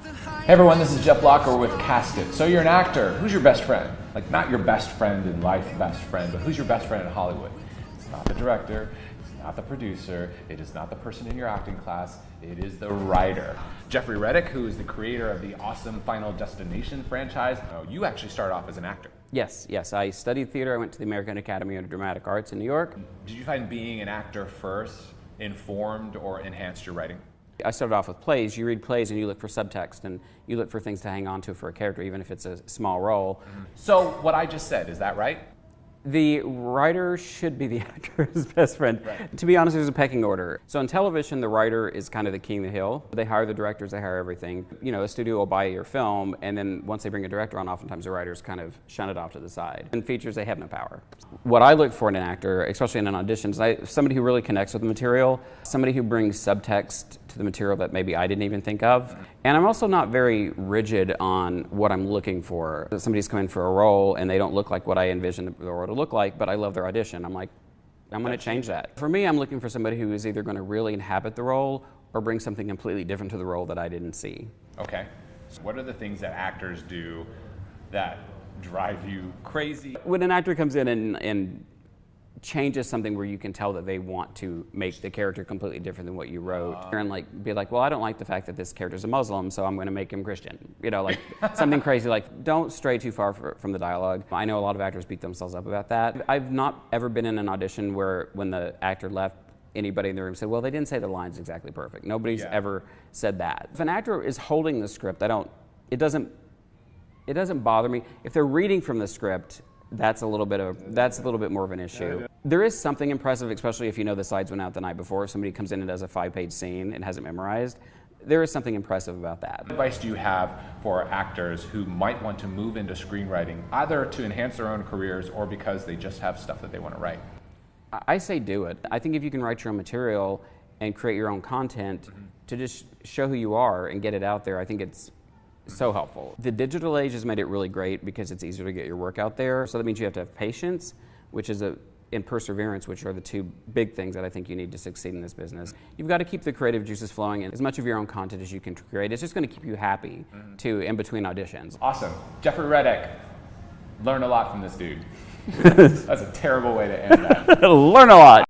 Hey everyone, this is Jeff Locker with Cast It. So you're an actor. Who's your best friend? Like, not your best friend in life, best friend, but who's your best friend in Hollywood? It's not the director, it's not the producer, it is not the person in your acting class, it is the writer. Jeffrey Reddick, who is the creator of the awesome Final Destination franchise. Oh, you actually started off as an actor. Yes. I studied theater. I went to the American Academy of Dramatic Arts in New York. Did you find being an actor first informed or enhanced your writing? I started off with plays. You read plays and you look for subtext and you look for things to hang on to for a character, even if it's a small role. So what I just said, is that right? The writer should be the actor's best friend. Right. To be honest, there's a pecking order. So in television, the writer is kind of the king of the hill. They hire the directors, they hire everything. You know, a studio will buy your film, and then once they bring a director on, oftentimes the writers kind of shun it off to the side. In features, they have no power. What I look for in an actor, especially in an audition, is somebody who really connects with the material, somebody who brings subtext to the material that maybe I didn't even think of. And I'm also not very rigid on what I'm looking for. If somebody's coming for a role and they don't look like what I envisioned the role to look like, but I love their audition, I'm like, I'm going to change that. For me, I'm looking for somebody who is either going to really inhabit the role or bring something completely different to the role that I didn't see. Okay. So what are the things that actors do that drive you crazy? When an actor comes in and changes something where you can tell that they want to make the character completely different than what you wrote, and be like, well, I don't like the fact that this character's a Muslim, so I'm going to make him Christian. You know, like something crazy. Like, don't stray too far from the dialogue. I know a lot of actors beat themselves up about that. I've not ever been in an audition where when the actor left, anybody in the room said, well, they didn't say the lines exactly perfect. Nobody's ever said that. If an actor is holding the script, it doesn't bother me. If they're reading from the script, that's a little bit more of an issue. There is something impressive, especially if you know the sides went out the night before. If somebody comes in and does a 5-page scene and has it memorized, there is something impressive about that. What advice do you have for actors who might want to move into screenwriting, either to enhance their own careers or because they just have stuff that they want to write? I say do it. I think if you can write your own material and create your own content to just show who you are and get it out there, I think it's so helpful. The digital age has made it really great because it's easier to get your work out there. So that means you have to have patience, and perseverance, which are the two big things that I think you need to succeed in this business. You've got to keep the creative juices flowing, and as much of your own content as you can create. It's just going to keep you happy, too, in between auditions. Awesome. Jeffrey Reddick, learn a lot from this dude. That's a terrible way to end that. Learn a lot.